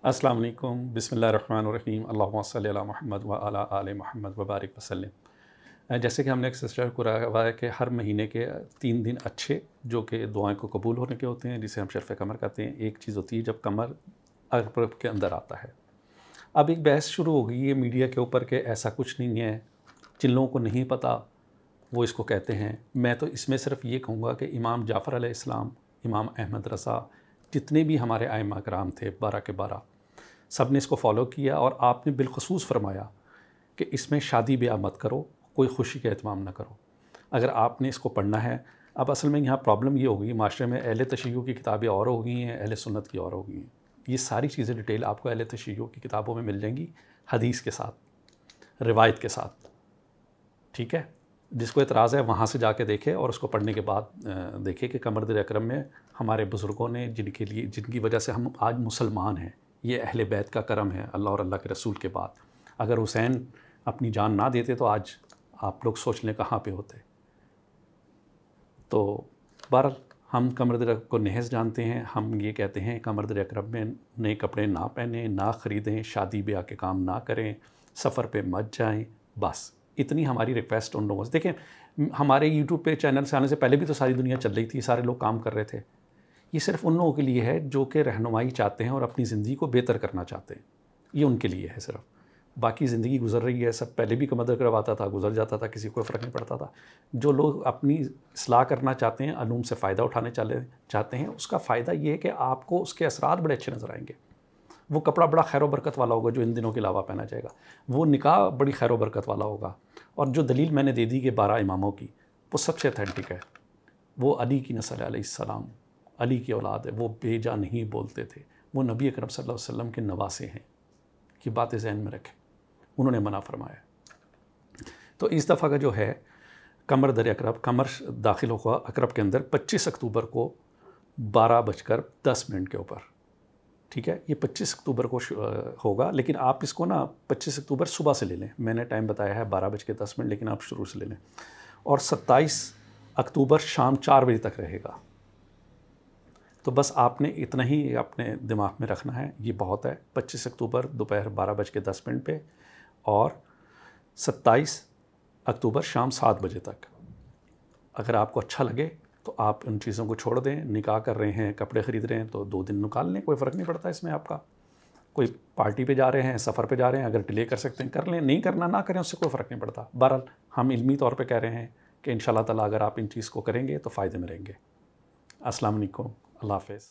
अस्सलाम वालेकुम, बिस्मिल्लाहिर्रहमानिर्रहीम, अल्लाहुम्मा सल्लि अला मुहम्मद व अला आले मुहम्मद व बारिक वसल्लम। जैसे कि हमने एक सिस्टर को रहा है कि हर महीने के 3 दिन अच्छे जो कि दुआएं को कबूल होने के होते हैं, जिसे हम शर्फ़ कमर कहते हैं। एक चीज़ होती है जब कमर अरब के अंदर आता है। अब एक बहस शुरू हो गई है मीडिया के ऊपर कि ऐसा कुछ नहीं है, जिन लोगों को नहीं पता वो इसको कहते हैं। मैं तो इसमें सिर्फ ये कहूँगा कि इमाम जाफ़र अलैहिस्सलाम, इमाम अहमद रज़ा, जितने भी हमारे आइम्मा कराम थे 12 के 12, सब ने इसको फॉलो किया और आपने बिलखसूस फरमाया कि इसमें शादी ब्याह मत करो, कोई खुशी का एहतमाम ना करो। अगर आपने इसको पढ़ना है, अब असल में यहाँ प्रॉब्लम ये हो गई माशरे में, अहले तशय्युअ की किताबें और हो गई हैं, अहले सुन्नत की और हो गई हैं। ये सारी चीज़ें डिटेल आपको अहले तशय्युअ की किताबों में मिल जाएंगी, हदीस के साथ, रिवायत के साथ। ठीक है, जिसको एतराज़ है वहाँ से जाके देखे और उसको पढ़ने के बाद देखे कि कमर दर अकरम में हमारे बुज़ुर्गों ने जिनकी वजह से हम आज मुसलमान हैं, ये अहले बैत का करम है अल्लाह और अल्लाह के रसूल के बाद। अगर हुसैन अपनी जान ना देते तो आज आप लोग सोच लें कहाँ पे होते। तो बहरहाल हम कमर दर को नहज़ जानते हैं। हम ये कहते हैं कमर दर अकरम में नए कपड़े ना पहनें, ना ख़रीदें, शादी ब्याह के काम ना करें, सफ़र पे मत जाएं। बस इतनी हमारी रिक्वेस्ट उन लोगों से। देखें, हमारे यूट्यूब पे चैनल से आने से पहले भी तो सारी दुनिया चल रही थी, सारे लोग काम कर रहे थे। ये सिर्फ उन लोगों के लिए है जो कि रहनुमाई चाहते हैं और अपनी ज़िंदगी को बेहतर करना चाहते हैं। ये उनके लिए है सिर्फ। बाकी ज़िंदगी गुजर रही है, सब पहले भी कमर दर करवाता था, गुजर जाता था, किसी को फ़र्क नहीं पड़ता था। जो लोग अपनी इस्लाह करना चाहते हैं, अलूम से फ़ायदा उठाने चाहते हैं, उसका फ़ायदा ये है कि आपको उसके असरात बड़े अच्छे नज़र आएंगे। वो कपड़ा बड़ा खैर बरकत वाला होगा जो इन दिनों के अलावा पहना जाएगा। वो निकाह बड़ी खैर बरकत वाला होगा। और जो दलील मैंने दे दी कि 12 इमामों की, वो सबसे अथेंटिक है। वो अली की नस्ल अलैहिस्सलाम, अली की औलाद है। वो बेजा नहीं बोलते थे, वो नबी अकरम सल्लल्लाहु अलैहि वसल्लम के नवासे हैं। ये बातें ज़हन में रखें, उन्होंने मना फरमाया। तो इस दफ़ा का जो है कमर दर अकरब, कमर दाखिल हुआ अकरब के अंदर 25 अक्टूबर को 12:10 के ऊपर। ठीक है, ये 25 अक्टूबर को होगा, लेकिन आप इसको ना 25 अक्टूबर सुबह से ले लें। मैंने टाइम बताया है 12:10, लेकिन आप शुरू से ले लें। और 27 अक्टूबर शाम 4 बजे तक रहेगा। तो बस आपने इतना ही अपने दिमाग में रखना है, ये बहुत है। 25 अक्टूबर दोपहर 12:10 पे और 27 अक्टूबर शाम 7 बजे तक। अगर आपको अच्छा लगे तो आप उन चीज़ों को छोड़ दें। निकाह कर रहे हैं, कपड़े ख़रीद रहे हैं, तो 2 दिन निकाल लें, कोई फ़र्क नहीं पड़ता इसमें आपका। कोई पार्टी पे जा रहे हैं, सफ़र पे जा रहे हैं, अगर डिले कर सकते हैं कर लें, नहीं करना ना करें, उससे कोई फ़र्क नहीं पड़ता। बहरहाल हम इल्मी तौर पे कह रहे हैं कि इंशाअल्लाह ताला अगर आप इन चीज़ को करेंगे तो फ़ायदे में रहेंगे। अस्सलाम वालेकुम, अल्लाह हाफ़िज़।